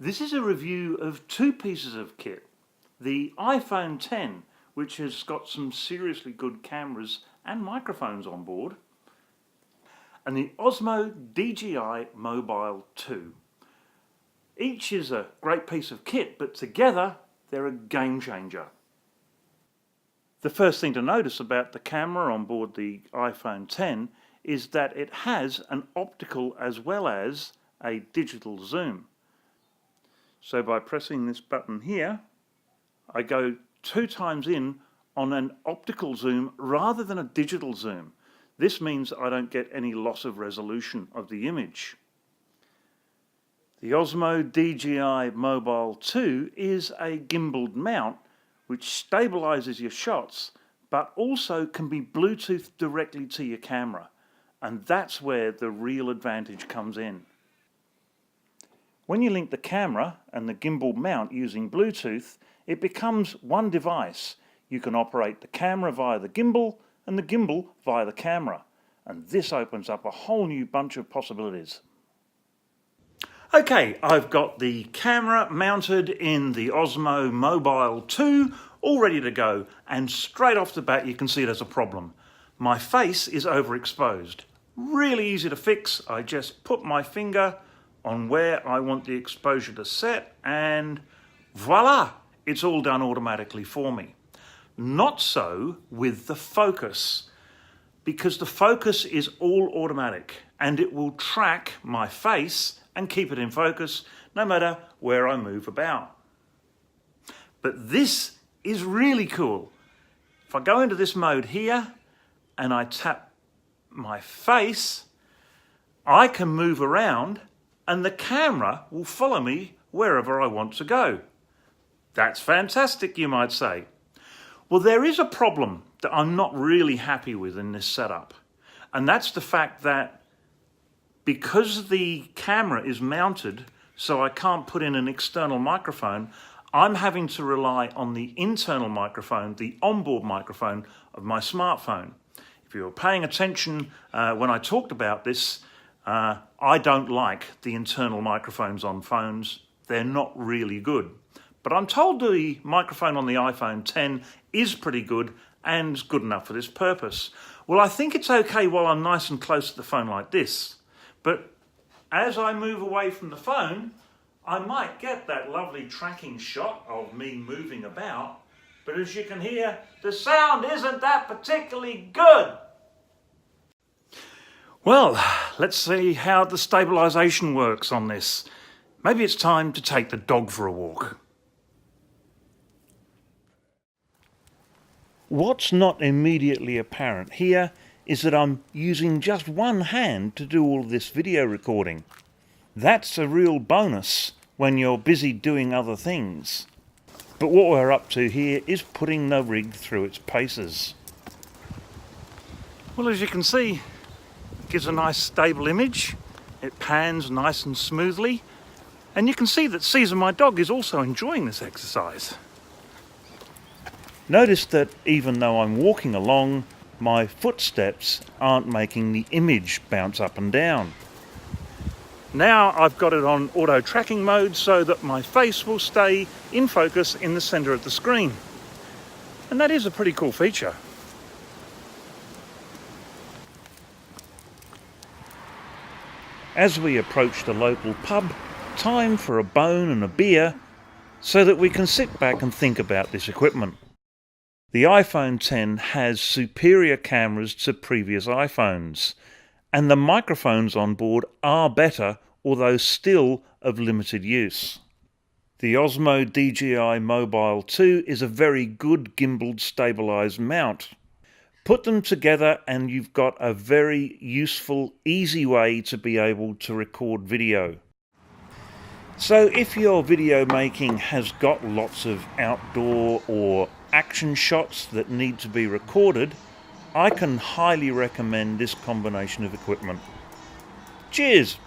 This is a review of two pieces of kit. The iPhone X, which has got some seriously good cameras and microphones on board, and the OSMO DJI Mobile 2. Each is a great piece of kit, but together they're a game changer. The first thing to notice about the camera on board the iPhone X is that it has an optical as well as a digital zoom. So by pressing this button here, I go 2 times in on an optical zoom rather than a digital zoom. This means I don't get any loss of resolution of the image. The OSMO DJI Mobile 2 is a gimbaled mount which stabilizes your shots, but also can be Bluetooth directly to your camera. And that's where the real advantage comes in. When you link the camera and the gimbal mount using Bluetooth, it becomes one device. You can operate the camera via the gimbal and the gimbal via the camera. And this opens up a whole new bunch of possibilities. Okay, I've got the camera mounted in the OSMO Mobile 2, all ready to go, and straight off the bat you can see there's a problem. My face is overexposed. Really easy to fix. I just put my finger on where I want the exposure to set and voila, it's all done automatically for me. Not so with the focus, because the focus is all automatic and it will track my face and keep it in focus no matter where I move about. But this is really cool. If I go into this mode here and I tap my face, I can move around and the camera will follow me wherever I want to go. That's fantastic, you might say. Well, there is a problem that I'm not really happy with in this setup, and that's the fact that because the camera is mounted so I can't put in an external microphone, I'm having to rely on the internal microphone, the onboard microphone of my smartphone. If you were paying attention when I talked about this, I don't like the internal microphones on phones. They're not really good. But I'm told the microphone on the iPhone X is pretty good and is good enough for this purpose. Well, I think it's okay while I'm nice and close to the phone like this. But as I move away from the phone, I might get that lovely tracking shot of me moving about. But as you can hear, the sound isn't that particularly good. Well, let's see how the stabilization works on this. Maybe it's time to take the dog for a walk. What's not immediately apparent here is that I'm using just one hand to do all this video recording. That's a real bonus when you're busy doing other things. But what we're up to here is putting the rig through its paces. Well, as you can see, it gives a nice stable image. It pans nice and smoothly. And you can see that Caesar, my dog, is also enjoying this exercise. Notice that even though I'm walking along, my footsteps aren't making the image bounce up and down. Now I've got it on auto tracking mode so that my face will stay in focus in the center of the screen. And that is a pretty cool feature. As we approach the local pub, time for a bone and a beer so that we can sit back and think about this equipment. The iPhone X has superior cameras to previous iPhones, and the microphones on board are better, although still of limited use. The OSMO DJI Mobile 2 is a very good gimbaled stabilised mount. Put them together and you've got a very useful, easy way to be able to record video. So if your video making has got lots of outdoor or action shots that need to be recorded, I can highly recommend this combination of equipment. Cheers!